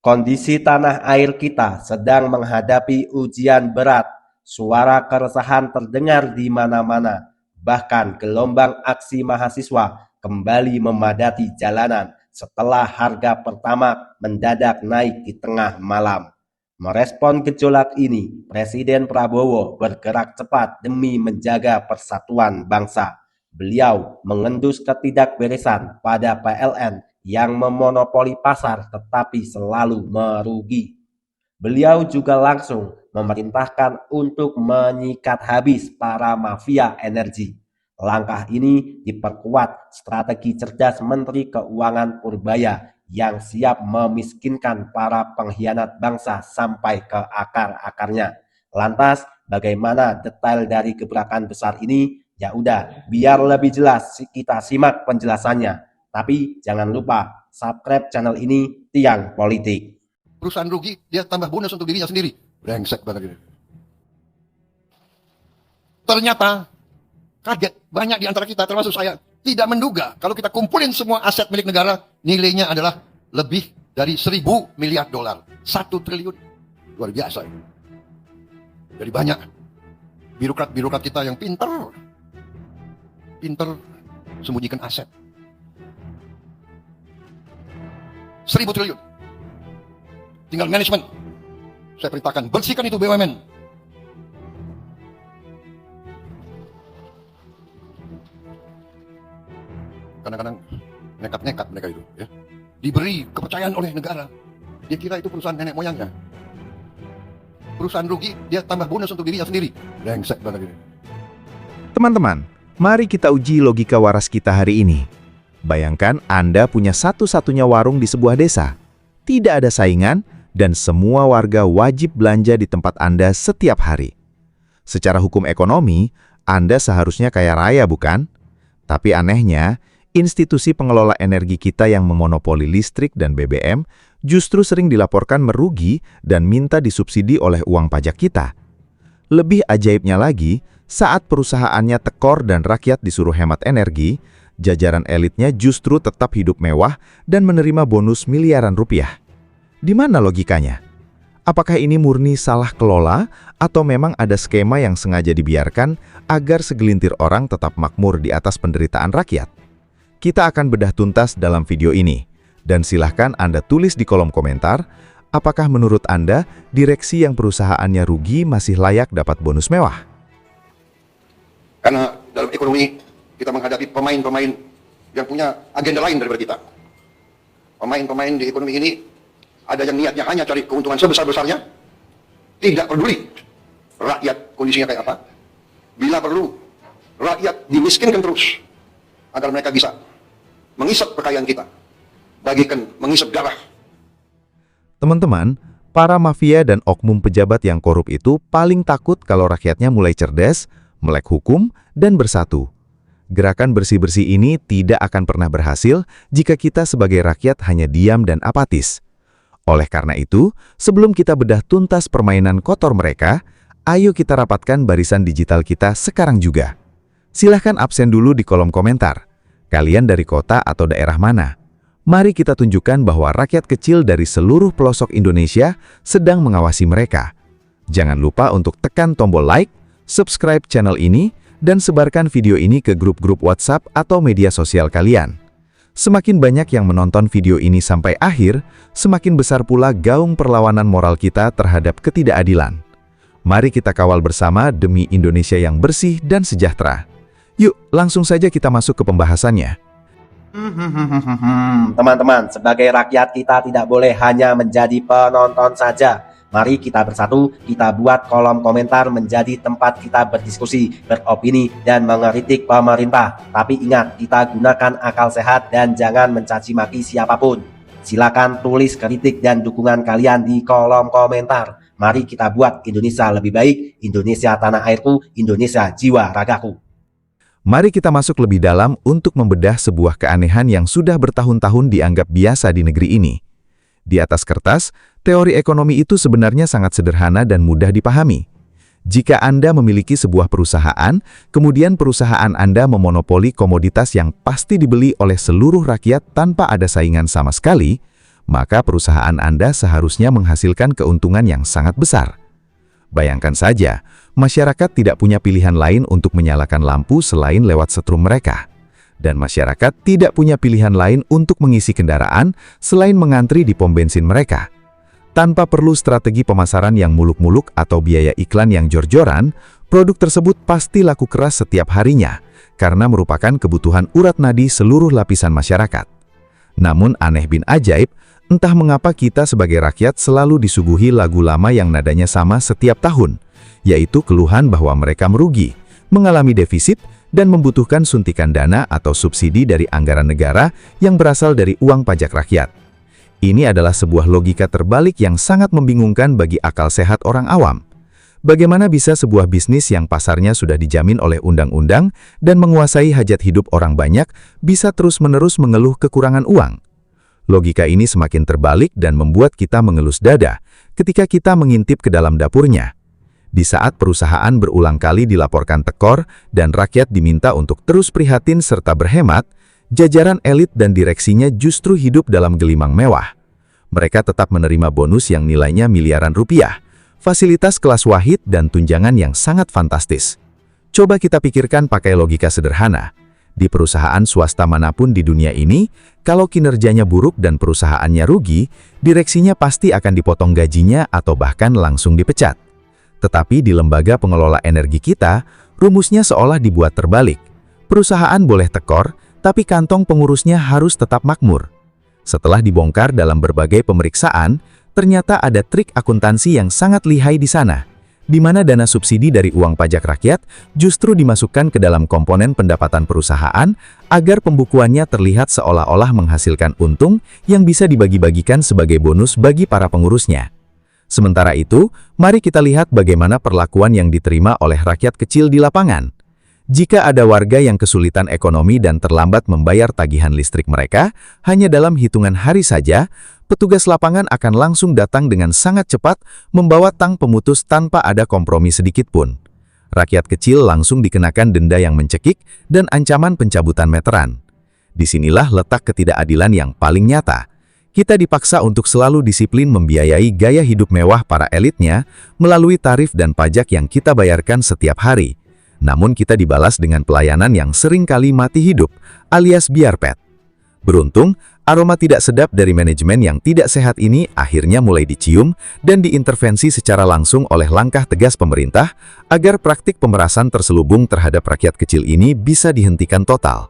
Kondisi tanah air kita sedang menghadapi ujian berat. Suara keresahan terdengar di mana-mana. Bahkan gelombang aksi mahasiswa kembali memadati jalanan setelah harga pertamax mendadak naik di tengah malam. Merespon gejolak ini, Presiden Prabowo bergerak cepat demi menjaga persatuan bangsa. Beliau mengendus ketidakberesan pada PLN yang memonopoli pasar tetapi selalu merugi. Beliau juga langsung memerintahkan untuk menyikat habis para mafia energi. Langkah ini diperkuat strategi cerdas Menteri Keuangan Purbaya yang siap memiskinkan para pengkhianat bangsa sampai ke akar-akarnya. Lantas, bagaimana detail dari gebrakan besar ini? Ya udah, biar lebih jelas kita simak penjelasannya. Tapi jangan lupa subscribe channel ini, Tiang Politik. Perusahaan rugi, dia tambah bonus untuk dirinya sendiri. Brengsek banget ini. Ternyata kaget, banyak di antara kita termasuk saya tidak menduga kalau kita kumpulin semua aset milik negara, nilainya adalah lebih dari 1.000 miliar dolar. 1 triliun. Luar biasa. Jadi banyak birokrat-birokrat kita yang pinter sembunyikan aset. 1.000 triliun. Tinggal manajemen. Saya perintahkan, bersihkan itu BUMN. Kadang-kadang nekat-nekat mereka itu. Ya. Diberi kepercayaan oleh negara. Dia kira itu perusahaan nenek moyangnya. Perusahaan rugi, dia tambah bonus untuk dirinya sendiri. Brengsek banget ini. Teman-teman, mari kita uji logika waras kita hari ini. Bayangkan Anda punya satu-satunya warung di sebuah desa. Tidak ada saingan, dan semua warga wajib belanja di tempat Anda setiap hari. Secara hukum ekonomi, Anda seharusnya kaya raya, bukan? Tapi anehnya, institusi pengelola energi kita yang memonopoli listrik dan BBM justru sering dilaporkan merugi dan minta disubsidi oleh uang pajak kita. Lebih ajaibnya lagi, saat perusahaannya tekor dan rakyat disuruh hemat energi, jajaran elitnya justru tetap hidup mewah dan menerima bonus miliaran rupiah. Di mana logikanya? Apakah ini murni salah kelola atau memang ada skema yang sengaja dibiarkan agar segelintir orang tetap makmur di atas penderitaan rakyat? Kita akan bedah tuntas dalam video ini. Dan silahkan Anda tulis di kolom komentar, apakah menurut Anda direksi yang perusahaannya rugi masih layak dapat bonus mewah? Karena dalam ekonomi kita menghadapi pemain-pemain yang punya agenda lain daripada kita. Pemain-pemain di ekonomi ini ada yang niatnya hanya cari keuntungan sebesar-besarnya, tidak peduli rakyat kondisinya kayak apa. Bila perlu, rakyat dimiskinkan terus agar mereka bisa mengisap kekayaan kita, bagikan mengisap darah. Teman-teman, para mafia dan oknum pejabat yang korup itu paling takut kalau rakyatnya mulai cerdas, melek hukum, dan bersatu. Gerakan bersih-bersih ini tidak akan pernah berhasil jika kita sebagai rakyat hanya diam dan apatis. Oleh karena itu, sebelum kita bedah tuntas permainan kotor mereka, ayo kita rapatkan barisan digital kita sekarang juga. Silahkan absen dulu di kolom komentar. Kalian dari kota atau daerah mana? Mari kita tunjukkan bahwa rakyat kecil dari seluruh pelosok Indonesia sedang mengawasi mereka. Jangan lupa untuk tekan tombol like, subscribe channel ini, dan sebarkan video ini ke grup-grup WhatsApp atau media sosial kalian. Semakin banyak yang menonton video ini sampai akhir, semakin besar pula gaung perlawanan moral kita terhadap ketidakadilan. Mari kita kawal bersama demi Indonesia yang bersih dan sejahtera. Yuk, langsung saja kita masuk ke pembahasannya. Teman-teman, sebagai rakyat kita tidak boleh hanya menjadi penonton saja. Mari kita bersatu, kita buat kolom komentar menjadi tempat kita berdiskusi, beropini, dan mengkritik pemerintah. Tapi ingat, kita gunakan akal sehat dan jangan mencaci maki siapapun. Silakan tulis kritik dan dukungan kalian di kolom komentar. Mari kita buat Indonesia lebih baik, Indonesia tanah airku, Indonesia jiwa ragaku. Mari kita masuk lebih dalam untuk membedah sebuah keanehan yang sudah bertahun-tahun dianggap biasa di negeri ini. Di atas kertas, teori ekonomi itu sebenarnya sangat sederhana dan mudah dipahami. Jika Anda memiliki sebuah perusahaan, kemudian perusahaan Anda memonopoli komoditas yang pasti dibeli oleh seluruh rakyat tanpa ada saingan sama sekali, maka perusahaan Anda seharusnya menghasilkan keuntungan yang sangat besar. Bayangkan saja, masyarakat tidak punya pilihan lain untuk menyalakan lampu selain lewat setrum mereka. Dan masyarakat tidak punya pilihan lain untuk mengisi kendaraan selain mengantri di pom bensin mereka. Tanpa perlu strategi pemasaran yang muluk-muluk atau biaya iklan yang jor-joran, produk tersebut pasti laku keras setiap harinya, karena merupakan kebutuhan urat nadi seluruh lapisan masyarakat. Namun aneh bin ajaib, entah mengapa kita sebagai rakyat selalu disuguhi lagu lama yang nadanya sama setiap tahun, yaitu keluhan bahwa mereka merugi, mengalami defisit, dan membutuhkan suntikan dana atau subsidi dari anggaran negara yang berasal dari uang pajak rakyat. Ini adalah sebuah logika terbalik yang sangat membingungkan bagi akal sehat orang awam. Bagaimana bisa sebuah bisnis yang pasarnya sudah dijamin oleh undang-undang dan menguasai hajat hidup orang banyak bisa terus-menerus mengeluh kekurangan uang? Logika ini semakin terbalik dan membuat kita mengelus dada ketika kita mengintip ke dalam dapurnya. Di saat perusahaan berulang kali dilaporkan tekor dan rakyat diminta untuk terus prihatin serta berhemat, jajaran elit dan direksinya justru hidup dalam gelimang mewah. Mereka tetap menerima bonus yang nilainya miliaran rupiah, fasilitas kelas wahid dan tunjangan yang sangat fantastis. Coba kita pikirkan pakai logika sederhana. Di perusahaan swasta manapun di dunia ini, kalau kinerjanya buruk dan perusahaannya rugi, direksinya pasti akan dipotong gajinya atau bahkan langsung dipecat. Tetapi di lembaga pengelola energi kita, rumusnya seolah dibuat terbalik. Perusahaan boleh tekor, tapi kantong pengurusnya harus tetap makmur. Setelah dibongkar dalam berbagai pemeriksaan, ternyata ada trik akuntansi yang sangat lihai di sana, di mana dana subsidi dari uang pajak rakyat justru dimasukkan ke dalam komponen pendapatan perusahaan agar pembukuannya terlihat seolah-olah menghasilkan untung yang bisa dibagi-bagikan sebagai bonus bagi para pengurusnya. Sementara itu, mari kita lihat bagaimana perlakuan yang diterima oleh rakyat kecil di lapangan. Jika ada warga yang kesulitan ekonomi dan terlambat membayar tagihan listrik mereka, hanya dalam hitungan hari saja, petugas lapangan akan langsung datang dengan sangat cepat membawa tang pemutus tanpa ada kompromi sedikit pun. Rakyat kecil langsung dikenakan denda yang mencekik dan ancaman pencabutan meteran. Disinilah letak ketidakadilan yang paling nyata. Kita dipaksa untuk selalu disiplin membiayai gaya hidup mewah para elitnya melalui tarif dan pajak yang kita bayarkan setiap hari. Namun kita dibalas dengan pelayanan yang seringkali mati hidup, alias biarpet. Beruntung, aroma tidak sedap dari manajemen yang tidak sehat ini akhirnya mulai dicium dan diintervensi secara langsung oleh langkah tegas pemerintah agar praktik pemerasan terselubung terhadap rakyat kecil ini bisa dihentikan total.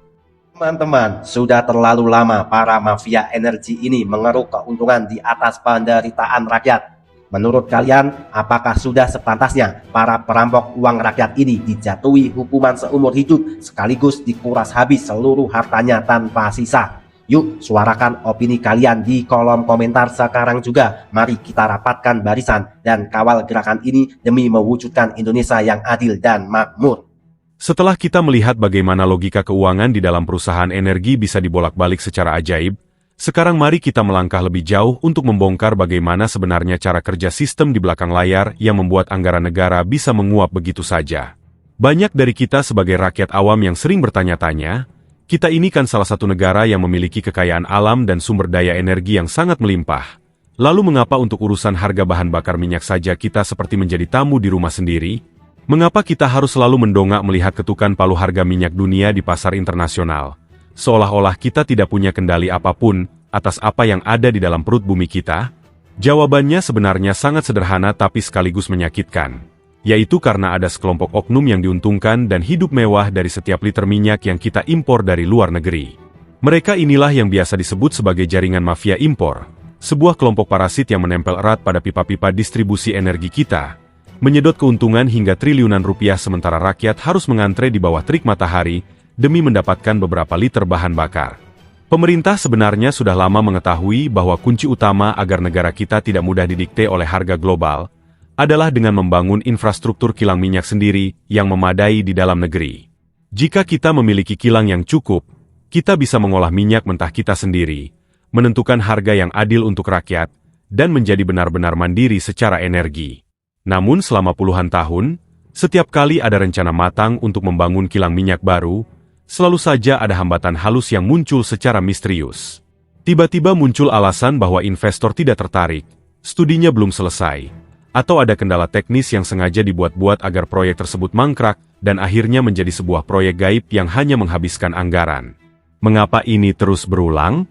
Teman-teman, sudah terlalu lama para mafia energi ini mengeruk keuntungan di atas penderitaan rakyat. Menurut kalian, apakah sudah sepantasnya para perampok uang rakyat ini dijatuhi hukuman seumur hidup sekaligus dikuras habis seluruh hartanya tanpa sisa? Yuk, suarakan opini kalian di kolom komentar sekarang juga. Mari kita rapatkan barisan dan kawal gerakan ini demi mewujudkan Indonesia yang adil dan makmur. Setelah kita melihat bagaimana logika keuangan di dalam perusahaan energi bisa dibolak-balik secara ajaib, sekarang mari kita melangkah lebih jauh untuk membongkar bagaimana sebenarnya cara kerja sistem di belakang layar yang membuat anggaran negara bisa menguap begitu saja. Banyak dari kita sebagai rakyat awam yang sering bertanya-tanya, kita ini kan salah satu negara yang memiliki kekayaan alam dan sumber daya energi yang sangat melimpah. Lalu mengapa untuk urusan harga bahan bakar minyak saja kita seperti menjadi tamu di rumah sendiri? Mengapa kita harus selalu mendongak melihat ketukan palu harga minyak dunia di pasar internasional? Seolah-olah kita tidak punya kendali apapun atas apa yang ada di dalam perut bumi kita? Jawabannya sebenarnya sangat sederhana tapi sekaligus menyakitkan, yaitu karena ada sekelompok oknum yang diuntungkan dan hidup mewah dari setiap liter minyak yang kita impor dari luar negeri. Mereka inilah yang biasa disebut sebagai jaringan mafia impor, sebuah kelompok parasit yang menempel erat pada pipa-pipa distribusi energi kita, menyedot keuntungan hingga triliunan rupiah sementara rakyat harus mengantre di bawah terik matahari demi mendapatkan beberapa liter bahan bakar. Pemerintah sebenarnya sudah lama mengetahui bahwa kunci utama agar negara kita tidak mudah didikte oleh harga global adalah dengan membangun infrastruktur kilang minyak sendiri yang memadai di dalam negeri. Jika kita memiliki kilang yang cukup, kita bisa mengolah minyak mentah kita sendiri, menentukan harga yang adil untuk rakyat, dan menjadi benar-benar mandiri secara energi. Namun selama puluhan tahun, setiap kali ada rencana matang untuk membangun kilang minyak baru, selalu saja ada hambatan halus yang muncul secara misterius. Tiba-tiba muncul alasan bahwa investor tidak tertarik, studinya belum selesai, atau ada kendala teknis yang sengaja dibuat-buat agar proyek tersebut mangkrak dan akhirnya menjadi sebuah proyek gaib yang hanya menghabiskan anggaran. Mengapa ini terus berulang?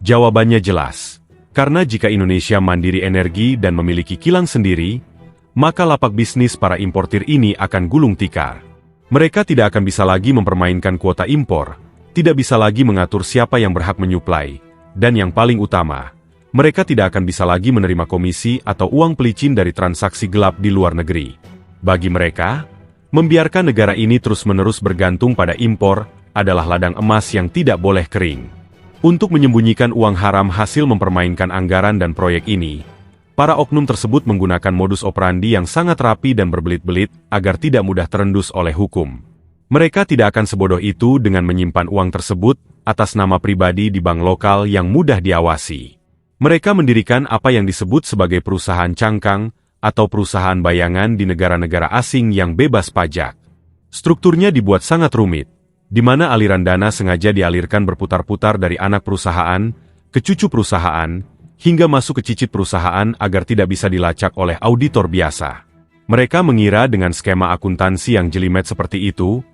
Jawabannya jelas. Karena jika Indonesia mandiri energi dan memiliki kilang sendiri, maka lapak bisnis para importir ini akan gulung tikar. Mereka tidak akan bisa lagi mempermainkan kuota impor, tidak bisa lagi mengatur siapa yang berhak menyuplai, dan yang paling utama, mereka tidak akan bisa lagi menerima komisi atau uang pelicin dari transaksi gelap di luar negeri. Bagi mereka, membiarkan negara ini terus-menerus bergantung pada impor adalah ladang emas yang tidak boleh kering. Untuk menyembunyikan uang haram hasil mempermainkan anggaran dan proyek ini, para oknum tersebut menggunakan modus operandi yang sangat rapi dan berbelit-belit agar tidak mudah terendus oleh hukum. Mereka tidak akan sebodoh itu dengan menyimpan uang tersebut atas nama pribadi di bank lokal yang mudah diawasi. Mereka mendirikan apa yang disebut sebagai perusahaan cangkang atau perusahaan bayangan di negara-negara asing yang bebas pajak. Strukturnya dibuat sangat rumit, di mana aliran dana sengaja dialirkan berputar-putar dari anak perusahaan ke cucu perusahaan, hingga masuk ke cicit perusahaan agar tidak bisa dilacak oleh auditor biasa. Mereka mengira dengan skema akuntansi yang jelimet seperti itu,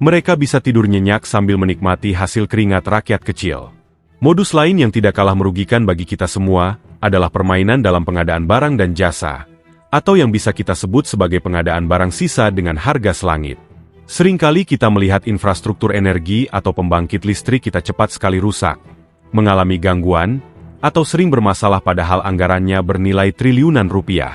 mereka bisa tidur nyenyak sambil menikmati hasil keringat rakyat kecil. Modus lain yang tidak kalah merugikan bagi kita semua adalah permainan dalam pengadaan barang dan jasa, atau yang bisa kita sebut sebagai pengadaan barang sisa dengan harga selangit. Seringkali kita melihat infrastruktur energi atau pembangkit listrik kita cepat sekali rusak, mengalami gangguan, atau sering bermasalah padahal anggarannya bernilai triliunan rupiah.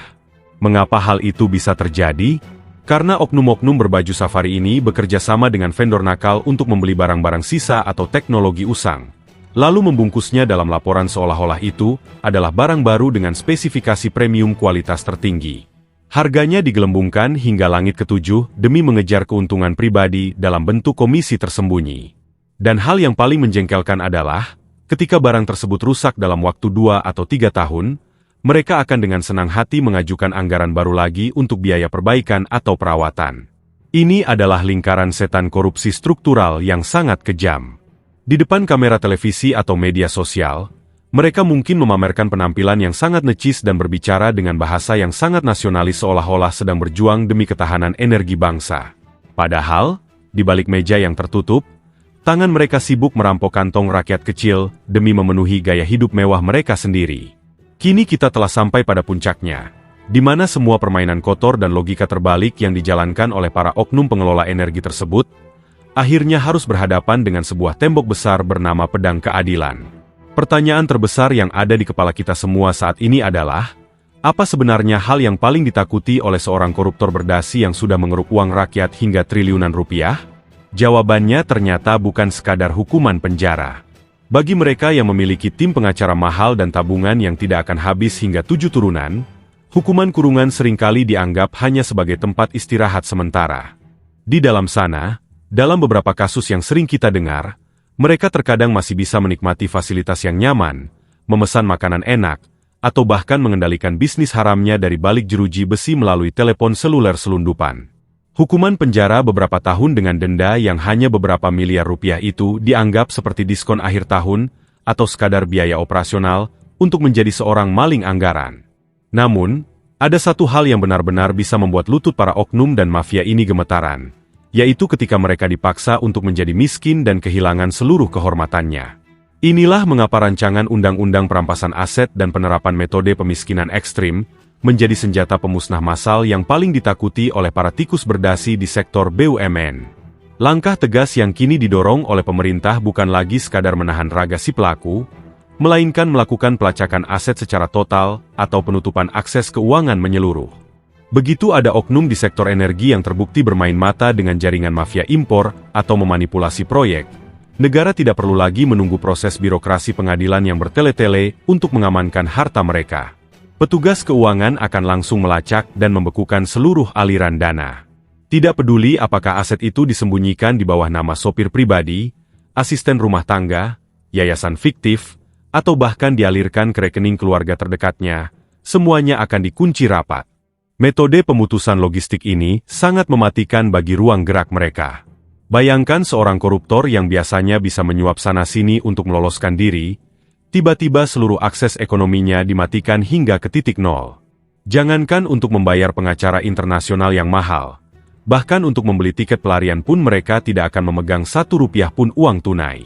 Mengapa hal itu bisa terjadi? Karena oknum-oknum berbaju safari ini bekerja sama dengan vendor nakal untuk membeli barang-barang sisa atau teknologi usang, lalu membungkusnya dalam laporan seolah-olah itu adalah barang baru dengan spesifikasi premium kualitas tertinggi. Harganya digelembungkan hingga langit ketujuh demi mengejar keuntungan pribadi dalam bentuk komisi tersembunyi. Dan hal yang paling menjengkelkan adalah, ketika barang tersebut rusak dalam waktu 2 atau 3 tahun, mereka akan dengan senang hati mengajukan anggaran baru lagi untuk biaya perbaikan atau perawatan. Ini adalah lingkaran setan korupsi struktural yang sangat kejam. Di depan kamera televisi atau media sosial, mereka mungkin memamerkan penampilan yang sangat necis dan berbicara dengan bahasa yang sangat nasionalis seolah-olah sedang berjuang demi ketahanan energi bangsa. Padahal, di balik meja yang tertutup, tangan mereka sibuk merampok kantong rakyat kecil demi memenuhi gaya hidup mewah mereka sendiri. Kini kita telah sampai pada puncaknya, di mana semua permainan kotor dan logika terbalik yang dijalankan oleh para oknum pengelola energi tersebut, akhirnya harus berhadapan dengan sebuah tembok besar bernama pedang keadilan. Pertanyaan terbesar yang ada di kepala kita semua saat ini adalah, apa sebenarnya hal yang paling ditakuti oleh seorang koruptor berdasi yang sudah mengeruk uang rakyat hingga triliunan rupiah? Jawabannya ternyata bukan sekadar hukuman penjara. Bagi mereka yang memiliki tim pengacara mahal dan tabungan yang tidak akan habis hingga 7 turunan, hukuman kurungan seringkali dianggap hanya sebagai tempat istirahat sementara. Di dalam sana, dalam beberapa kasus yang sering kita dengar, mereka terkadang masih bisa menikmati fasilitas yang nyaman, memesan makanan enak, atau bahkan mengendalikan bisnis haramnya dari balik jeruji besi melalui telepon seluler selundupan. Hukuman penjara beberapa tahun dengan denda yang hanya beberapa miliar rupiah itu dianggap seperti diskon akhir tahun atau sekadar biaya operasional untuk menjadi seorang maling anggaran. Namun, ada satu hal yang benar-benar bisa membuat lutut para oknum dan mafia ini gemetaran, yaitu ketika mereka dipaksa untuk menjadi miskin dan kehilangan seluruh kehormatannya. Inilah mengapa rancangan Undang-Undang Perampasan Aset dan penerapan metode pemiskinan ekstrim menjadi senjata pemusnah massal yang paling ditakuti oleh para tikus berdasi di sektor BUMN. Langkah tegas yang kini didorong oleh pemerintah bukan lagi sekadar menahan raga si pelaku, melainkan melakukan pelacakan aset secara total atau penutupan akses keuangan menyeluruh. Begitu ada oknum di sektor energi yang terbukti bermain mata dengan jaringan mafia impor atau memanipulasi proyek, negara tidak perlu lagi menunggu proses birokrasi pengadilan yang bertele-tele untuk mengamankan harta mereka. Petugas keuangan akan langsung melacak dan membekukan seluruh aliran dana. Tidak peduli apakah aset itu disembunyikan di bawah nama sopir pribadi, asisten rumah tangga, yayasan fiktif, atau bahkan dialirkan ke rekening keluarga terdekatnya, semuanya akan dikunci rapat. Metode pemutusan logistik ini sangat mematikan bagi ruang gerak mereka. Bayangkan seorang koruptor yang biasanya bisa menyuap sana-sini untuk meloloskan diri, Tiba-tiba seluruh akses ekonominya dimatikan hingga ke titik nol. Jangankan untuk membayar pengacara internasional yang mahal, bahkan untuk membeli tiket pelarian pun mereka tidak akan memegang Rp1 pun uang tunai.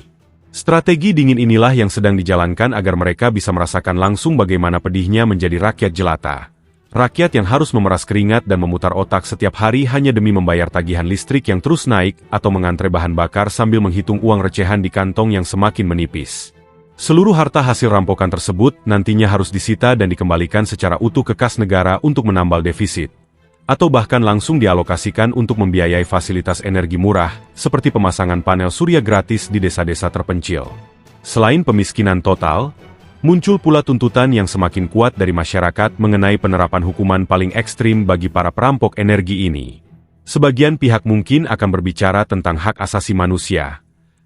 Strategi dingin inilah yang sedang dijalankan agar mereka bisa merasakan langsung bagaimana pedihnya menjadi rakyat jelata. Rakyat yang harus memeras keringat dan memutar otak setiap hari hanya demi membayar tagihan listrik yang terus naik atau mengantre bahan bakar sambil menghitung uang recehan di kantong yang semakin menipis. Seluruh harta hasil rampokan tersebut nantinya harus disita dan dikembalikan secara utuh ke kas negara untuk menambal defisit, atau bahkan langsung dialokasikan untuk membiayai fasilitas energi murah, seperti pemasangan panel surya gratis di desa-desa terpencil. Selain pemiskinan total, muncul pula tuntutan yang semakin kuat dari masyarakat mengenai penerapan hukuman paling ekstrim bagi para perampok energi ini. Sebagian pihak mungkin akan berbicara tentang hak asasi manusia.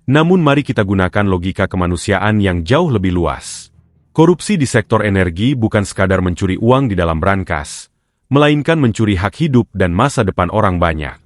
Namun mari kita gunakan logika kemanusiaan yang jauh lebih luas. Korupsi di sektor energi bukan sekadar mencuri uang di dalam brankas, melainkan mencuri hak hidup dan masa depan orang banyak.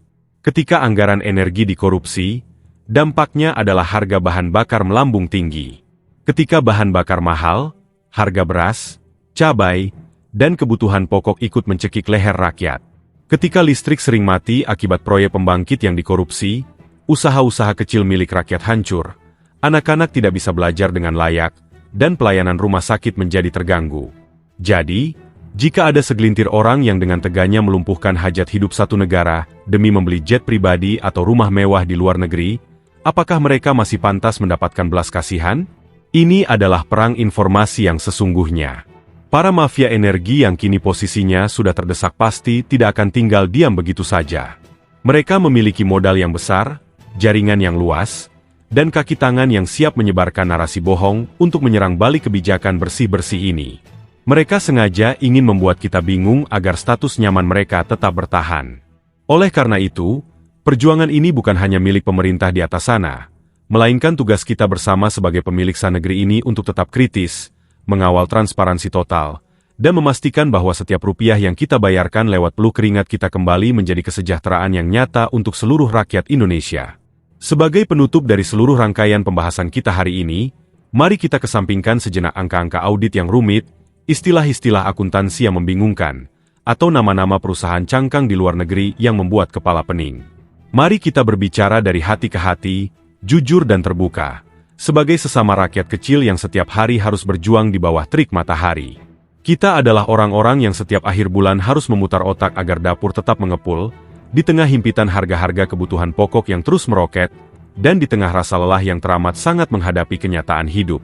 Ketika anggaran energi dikorupsi, dampaknya adalah harga bahan bakar melambung tinggi. Ketika bahan bakar mahal, harga beras, cabai, dan kebutuhan pokok ikut mencekik leher rakyat. Ketika listrik sering mati akibat proyek pembangkit yang dikorupsi, usaha-usaha kecil milik rakyat hancur, anak-anak tidak bisa belajar dengan layak, dan pelayanan rumah sakit menjadi terganggu. Jadi, jika ada segelintir orang yang dengan teganya melumpuhkan hajat hidup satu negara demi membeli jet pribadi atau rumah mewah di luar negeri, apakah mereka masih pantas mendapatkan belas kasihan? Ini adalah perang informasi yang sesungguhnya. Para mafia energi yang kini posisinya sudah terdesak pasti tidak akan tinggal diam begitu saja. Mereka memiliki modal yang besar, jaringan yang luas, dan kaki tangan yang siap menyebarkan narasi bohong untuk menyerang balik kebijakan bersih-bersih ini. Mereka sengaja ingin membuat kita bingung agar status nyaman mereka tetap bertahan. Oleh karena itu, perjuangan ini bukan hanya milik pemerintah di atas sana, melainkan tugas kita bersama sebagai pemilik sah negeri ini untuk tetap kritis, mengawal transparansi total, dan memastikan bahwa setiap rupiah yang kita bayarkan lewat peluh keringat kita kembali menjadi kesejahteraan yang nyata untuk seluruh rakyat Indonesia. Sebagai penutup dari seluruh rangkaian pembahasan kita hari ini, mari kita kesampingkan sejenak angka-angka audit yang rumit, istilah-istilah akuntansi yang membingungkan, atau nama-nama perusahaan cangkang di luar negeri yang membuat kepala pening. Mari kita berbicara dari hati ke hati, jujur dan terbuka, sebagai sesama rakyat kecil yang setiap hari harus berjuang di bawah terik matahari. Kita adalah orang-orang yang setiap akhir bulan harus memutar otak agar dapur tetap mengepul, di tengah himpitan harga-harga kebutuhan pokok yang terus meroket, dan di tengah rasa lelah yang teramat sangat menghadapi kenyataan hidup.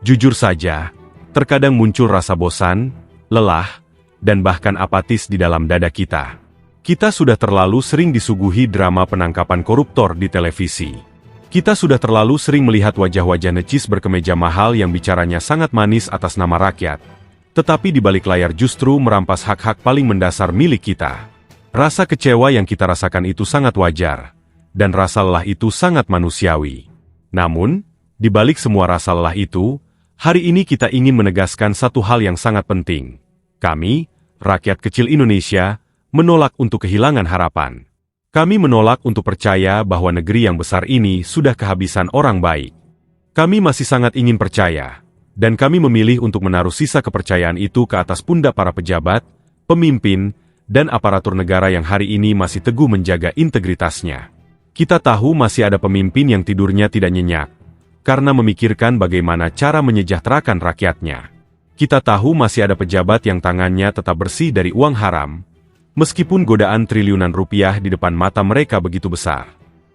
Jujur saja, terkadang muncul rasa bosan, lelah, dan bahkan apatis di dalam dada kita. Kita sudah terlalu sering disuguhi drama penangkapan koruptor di televisi. Kita sudah terlalu sering melihat wajah-wajah necis berkemeja mahal yang bicaranya sangat manis atas nama rakyat, tetapi di balik layar justru merampas hak-hak paling mendasar milik kita. Rasa kecewa yang kita rasakan itu sangat wajar, dan rasa lelah itu sangat manusiawi. Namun, di balik semua rasa lelah itu, hari ini kita ingin menegaskan satu hal yang sangat penting. Kami, rakyat kecil Indonesia, menolak untuk kehilangan harapan. Kami menolak untuk percaya bahwa negeri yang besar ini sudah kehabisan orang baik. Kami masih sangat ingin percaya, dan kami memilih untuk menaruh sisa kepercayaan itu ke atas pundak para pejabat, pemimpin, dan aparatur negara yang hari ini masih teguh menjaga integritasnya. Kita tahu masih ada pemimpin yang tidurnya tidak nyenyak, karena memikirkan bagaimana cara menyejahterakan rakyatnya. Kita tahu masih ada pejabat yang tangannya tetap bersih dari uang haram, meskipun godaan triliunan rupiah di depan mata mereka begitu besar.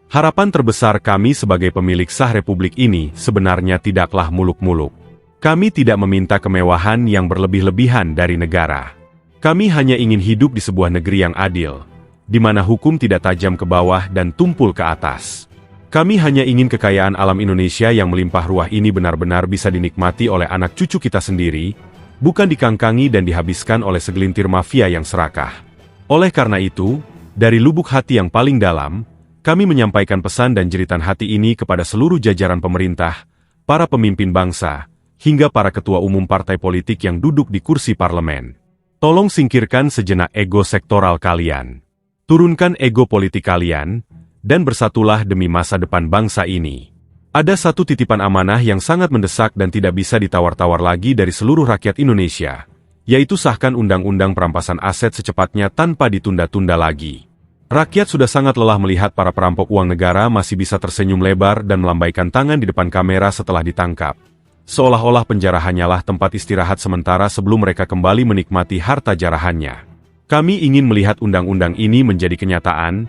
Harapan terbesar kami sebagai pemilik sah republik ini sebenarnya tidaklah muluk-muluk. Kami tidak meminta kemewahan yang berlebih-lebihan dari negara. Kami hanya ingin hidup di sebuah negeri yang adil, di mana hukum tidak tajam ke bawah dan tumpul ke atas. Kami hanya ingin kekayaan alam Indonesia yang melimpah ruah ini benar-benar bisa dinikmati oleh anak cucu kita sendiri, bukan dikangkangi dan dihabiskan oleh segelintir mafia yang serakah. Oleh karena itu, dari lubuk hati yang paling dalam, kami menyampaikan pesan dan jeritan hati ini kepada seluruh jajaran pemerintah, para pemimpin bangsa, hingga para ketua umum partai politik yang duduk di kursi parlemen. Tolong singkirkan sejenak ego sektoral kalian. Turunkan ego politik kalian, dan bersatulah demi masa depan bangsa ini. Ada satu titipan amanah yang sangat mendesak dan tidak bisa ditawar-tawar lagi dari seluruh rakyat Indonesia, yaitu sahkan undang-undang perampasan aset secepatnya tanpa ditunda-tunda lagi. Rakyat sudah sangat lelah melihat para perampok uang negara masih bisa tersenyum lebar dan melambaikan tangan di depan kamera setelah ditangkap. Seolah-olah penjara hanyalah tempat istirahat sementara sebelum mereka kembali menikmati harta jarahannya. Kami ingin melihat undang-undang ini menjadi kenyataan,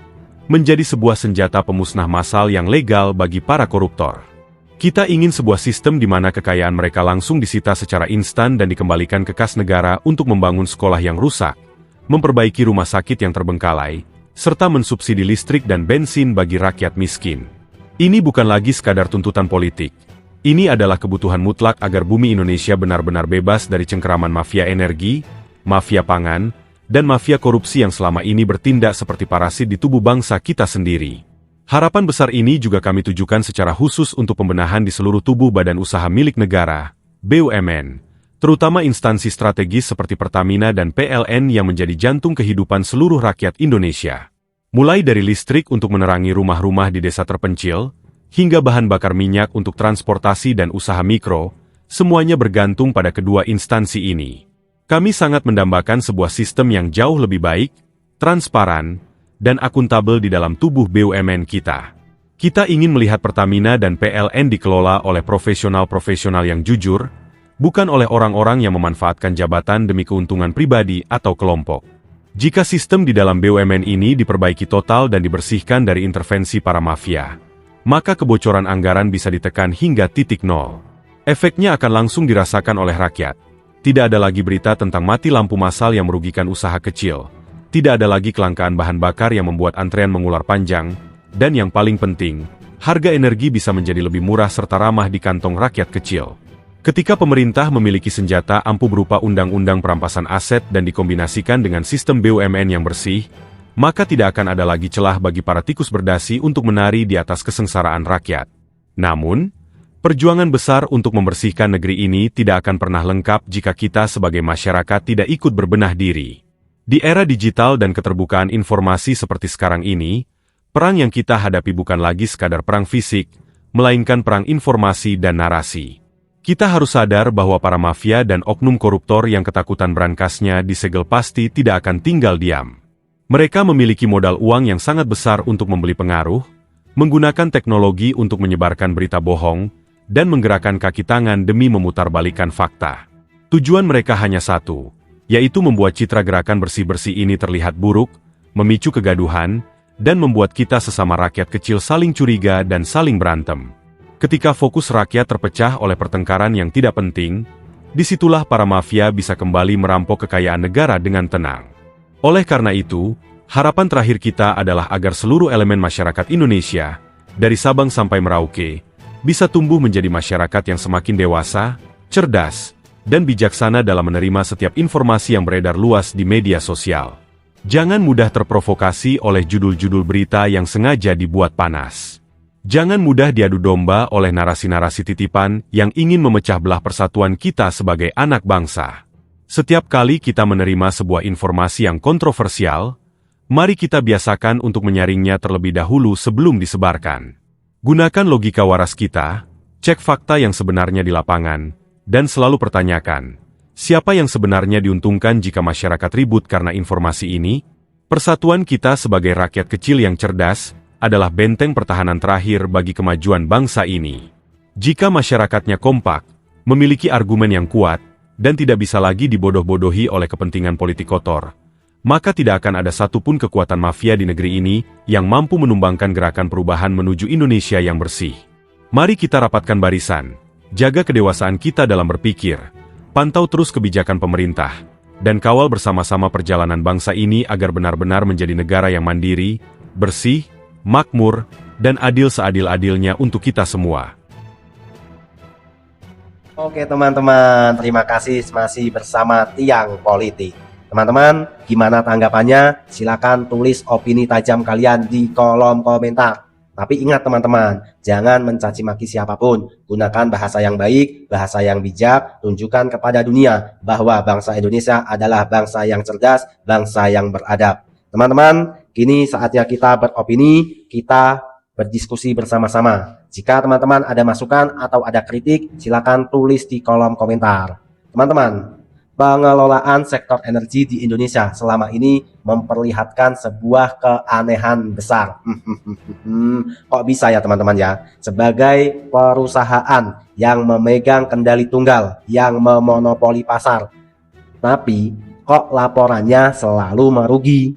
menjadi sebuah senjata pemusnah massal yang legal bagi para koruptor. Kita ingin sebuah sistem di mana kekayaan mereka langsung disita secara instan dan dikembalikan ke kas negara untuk membangun sekolah yang rusak, memperbaiki rumah sakit yang terbengkalai, serta mensubsidi listrik dan bensin bagi rakyat miskin. Ini bukan lagi sekadar tuntutan politik. Ini adalah kebutuhan mutlak agar bumi Indonesia benar-benar bebas dari cengkeraman mafia energi, mafia pangan, dan mafia korupsi yang selama ini bertindak seperti parasit di tubuh bangsa kita sendiri. Harapan besar ini juga kami tujukan secara khusus untuk pembenahan di seluruh tubuh badan usaha milik negara, BUMN, terutama instansi strategis seperti Pertamina dan PLN yang menjadi jantung kehidupan seluruh rakyat Indonesia. Mulai dari listrik untuk menerangi rumah-rumah di desa terpencil, hingga bahan bakar minyak untuk transportasi dan usaha mikro, semuanya bergantung pada kedua instansi ini. Kami sangat mendambakan sebuah sistem yang jauh lebih baik, transparan, dan akuntabel di dalam tubuh BUMN kita. Kita ingin melihat Pertamina dan PLN dikelola oleh profesional-profesional yang jujur, bukan oleh orang-orang yang memanfaatkan jabatan demi keuntungan pribadi atau kelompok. Jika sistem di dalam BUMN ini diperbaiki total dan dibersihkan dari intervensi para mafia, maka kebocoran anggaran bisa ditekan hingga titik nol. Efeknya akan langsung dirasakan oleh rakyat. Tidak ada lagi berita tentang mati lampu massal yang merugikan usaha kecil. Tidak ada lagi kelangkaan bahan bakar yang membuat antrean mengular panjang. Dan yang paling penting, harga energi bisa menjadi lebih murah serta ramah di kantong rakyat kecil. Ketika pemerintah memiliki senjata ampuh berupa undang-undang perampasan aset dan dikombinasikan dengan sistem BUMN yang bersih, maka tidak akan ada lagi celah bagi para tikus berdasi untuk menari di atas kesengsaraan rakyat. Namun, perjuangan besar untuk membersihkan negeri ini tidak akan pernah lengkap jika kita sebagai masyarakat tidak ikut berbenah diri. Di era digital dan keterbukaan informasi seperti sekarang ini, perang yang kita hadapi bukan lagi sekadar perang fisik, melainkan perang informasi dan narasi. Kita harus sadar bahwa para mafia dan oknum koruptor yang ketakutan berangkasnya disegel pasti tidak akan tinggal diam. Mereka memiliki modal uang yang sangat besar untuk membeli pengaruh, menggunakan teknologi untuk menyebarkan berita bohong, dan menggerakkan kaki tangan demi memutarbalikkan fakta. Tujuan mereka hanya satu, yaitu membuat citra gerakan bersih-bersih ini terlihat buruk, memicu kegaduhan, dan membuat kita sesama rakyat kecil saling curiga dan saling berantem. Ketika fokus rakyat terpecah oleh pertengkaran yang tidak penting, disitulah para mafia bisa kembali merampok kekayaan negara dengan tenang. Oleh karena itu, harapan terakhir kita adalah agar seluruh elemen masyarakat Indonesia, dari Sabang sampai Merauke, bisa tumbuh menjadi masyarakat yang semakin dewasa, cerdas, dan bijaksana dalam menerima setiap informasi yang beredar luas di media sosial. Jangan mudah terprovokasi oleh judul-judul berita yang sengaja dibuat panas. Jangan mudah diadu domba oleh narasi-narasi titipan yang ingin memecah belah persatuan kita sebagai anak bangsa. Setiap kali kita menerima sebuah informasi yang kontroversial, mari kita biasakan untuk menyaringnya terlebih dahulu sebelum disebarkan. Gunakan logika waras kita, cek fakta yang sebenarnya di lapangan, dan selalu pertanyakan, siapa yang sebenarnya diuntungkan jika masyarakat ribut karena informasi ini? Persatuan kita sebagai rakyat kecil yang cerdas adalah benteng pertahanan terakhir bagi kemajuan bangsa ini. Jika masyarakatnya kompak, memiliki argumen yang kuat, dan tidak bisa lagi dibodoh-bodohi oleh kepentingan politik kotor, maka tidak akan ada satupun kekuatan mafia di negeri ini yang mampu menumbangkan gerakan perubahan menuju Indonesia yang bersih. Mari kita rapatkan barisan, jaga kedewasaan kita dalam berpikir, pantau terus kebijakan pemerintah, dan kawal bersama-sama perjalanan bangsa ini agar benar-benar menjadi negara yang mandiri, bersih, makmur, dan adil seadil-adilnya untuk kita semua. Oke teman-teman, terima kasih masih bersama Tiang Politik. Teman-teman, gimana tanggapannya? Silakan tulis opini tajam kalian di kolom komentar. Tapi ingat teman-teman, jangan mencaci maki siapapun. Gunakan bahasa yang baik, bahasa yang bijak, tunjukkan kepada dunia bahwa bangsa Indonesia adalah bangsa yang cerdas, bangsa yang beradab. Teman-teman, kini saatnya kita beropini, kita berdiskusi bersama-sama. Jika teman-teman ada masukan atau ada kritik, silakan tulis di kolom komentar. Teman-teman, pengelolaan sektor energi di Indonesia selama ini memperlihatkan sebuah keanehan besar. Kok bisa ya teman-teman ya? Sebagai perusahaan yang memegang kendali tunggal, yang memonopoli pasar, tapi kok laporannya selalu merugi?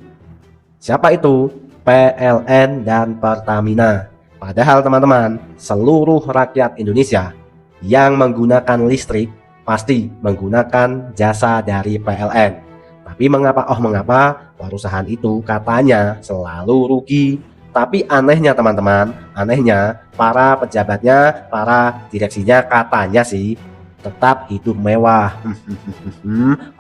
Siapa itu? PLN dan Pertamina. Padahal teman-teman, seluruh rakyat Indonesia yang menggunakan listrik pasti menggunakan jasa dari PLN. Tapi mengapa perusahaan itu katanya selalu rugi? Tapi anehnya teman-teman, para pejabatnya, para direksinya katanya sih tetap hidup mewah.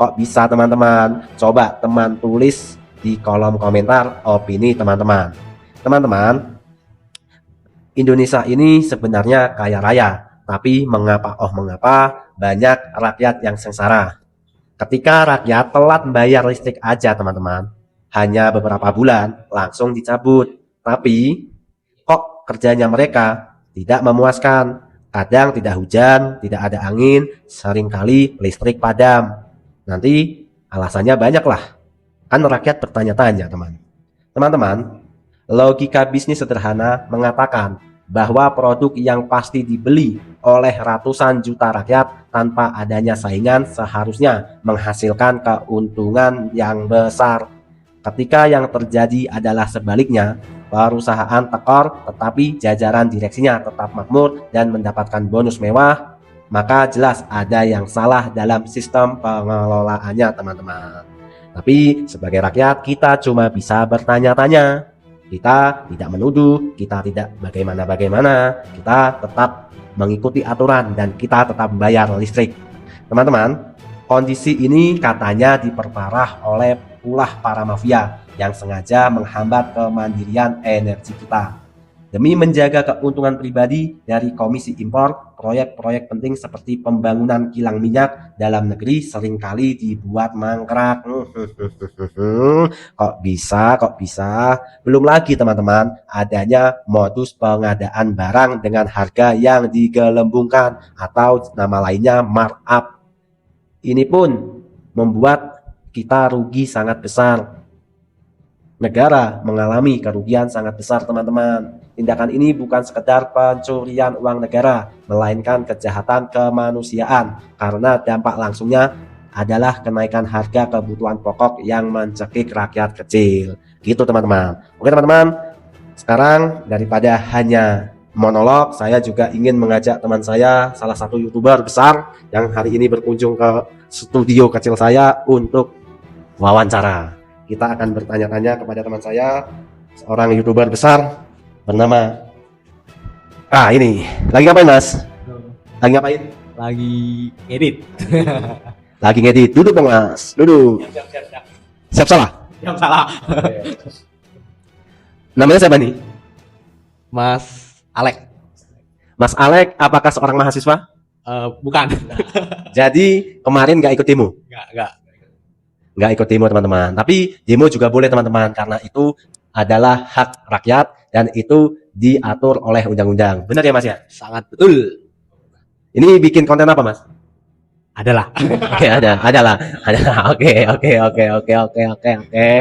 Kok bisa teman-teman? Coba teman tulis di kolom komentar opini teman-teman. Teman-teman, Indonesia ini sebenarnya kaya raya, tapi mengapa banyak rakyat yang sengsara. Ketika rakyat telat bayar listrik aja teman-teman, hanya beberapa bulan langsung dicabut. Tapi kok kerjanya mereka tidak memuaskan. Kadang tidak hujan, tidak ada angin, seringkali listrik padam. Nanti alasannya banyak lah. Kan rakyat bertanya-tanya teman-teman. Logika bisnis sederhana mengatakan bahwa produk yang pasti dibeli oleh ratusan juta rakyat tanpa adanya saingan seharusnya menghasilkan keuntungan yang besar. Ketika yang terjadi adalah sebaliknya, perusahaan tekor tetapi jajaran direksinya tetap makmur dan mendapatkan bonus mewah, maka jelas ada yang salah dalam sistem pengelolaannya teman-teman. Tapi sebagai rakyat kita cuma bisa bertanya-tanya. Kita tidak menuduh, kita tidak bagaimana-bagaimana, kita tetap mengikuti aturan dan kita tetap membayar listrik. Teman-teman, kondisi ini katanya diperparah oleh ulah para mafia yang sengaja menghambat kemandirian energi kita. Demi menjaga keuntungan pribadi dari komisi impor, proyek-proyek penting seperti pembangunan kilang minyak dalam negeri seringkali dibuat mangkrak. Kok bisa? Belum lagi teman-teman, adanya modus pengadaan barang dengan harga yang digelembungkan atau nama lainnya markup. Ini pun membuat kita rugi sangat besar. Negara mengalami kerugian sangat besar teman-teman. Tindakan ini bukan sekedar pencurian uang negara, melainkan kejahatan kemanusiaan karena dampak langsungnya adalah kenaikan harga kebutuhan pokok yang mencekik rakyat kecil. Gitu teman-teman. Oke teman-teman, sekarang daripada hanya monolog, saya juga ingin mengajak teman saya, salah satu YouTuber besar yang hari ini berkunjung ke studio kecil saya untuk wawancara. Kita akan bertanya-tanya kepada teman saya, seorang YouTuber besar bernama ini. Lagi ngapain Mas? Lagi ngapain? Lagi edit. Lagi ngedit. Duduk dong Mas, duduk. Siap salah? Yang salah. Namanya siapa nih? Mas Alek. Mas Alek, apakah seorang mahasiswa? Bukan. Jadi kemarin nggak ikut demo? Nggak ikut demo teman-teman. Tapi demo juga boleh teman-teman, karena itu adalah hak rakyat dan itu diatur oleh undang-undang. Benar ya Mas ya? Sangat betul. Ini bikin konten apa Mas? Adalah. Oke, ada. Oke.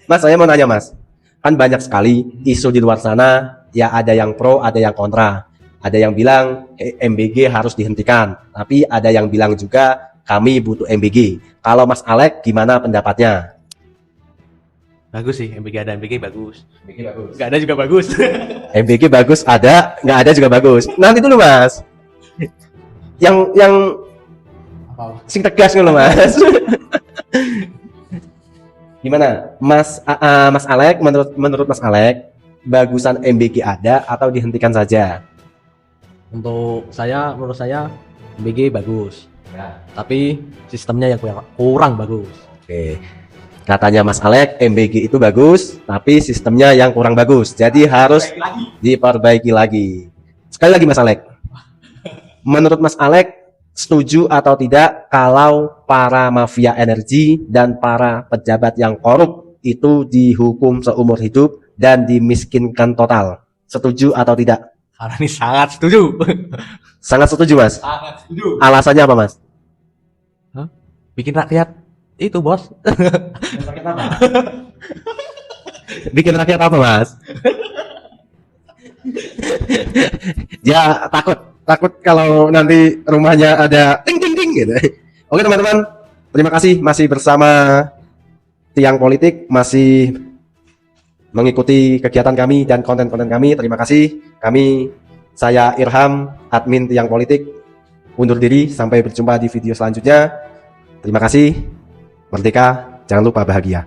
Mas, saya mau nanya Mas. Kan banyak sekali isu di luar sana, ya ada yang pro, ada yang kontra. Ada yang bilang MBG harus dihentikan, tapi ada yang bilang juga kami butuh MBG. Kalau Mas Alek gimana pendapatnya? Bagus sih, MBG ada, MBG bagus. MBG bagus. Nggak ada juga bagus. MBG bagus ada, nggak ada juga bagus. Nanti dulu Mas. Yang sing tegas dulu Mas. Gimana Mas Alek, menurut Mas Alek bagusan MBG ada atau dihentikan saja? Menurut saya MBG bagus. Ya. Tapi sistemnya yang kurang bagus. Oke. Katanya Mas Alek MBG itu bagus, tapi sistemnya yang kurang bagus. Jadi harus diperbaiki lagi. Sekali lagi Mas Alek. Menurut Mas Alek, setuju atau tidak kalau para mafia energi dan para pejabat yang korup itu dihukum seumur hidup dan dimiskinkan total? setuju atau tidak? Karena ini sangat setuju. Sangat setuju, Mas. Sangat setuju. Alasannya apa, Mas? Bikin rakyat itu, Bos. Bikin rakyat apa, Mas? Ya, takut kalau nanti rumahnya ada ting ting ting gitu. Oke, teman-teman. Terima kasih masih bersama Tiang Politik, masih mengikuti kegiatan kami dan konten-konten kami. Terima kasih. Saya Irham, admin Tiang Politik, undur diri. Sampai berjumpa di video selanjutnya. Terima kasih. Merdeka, jangan lupa bahagia.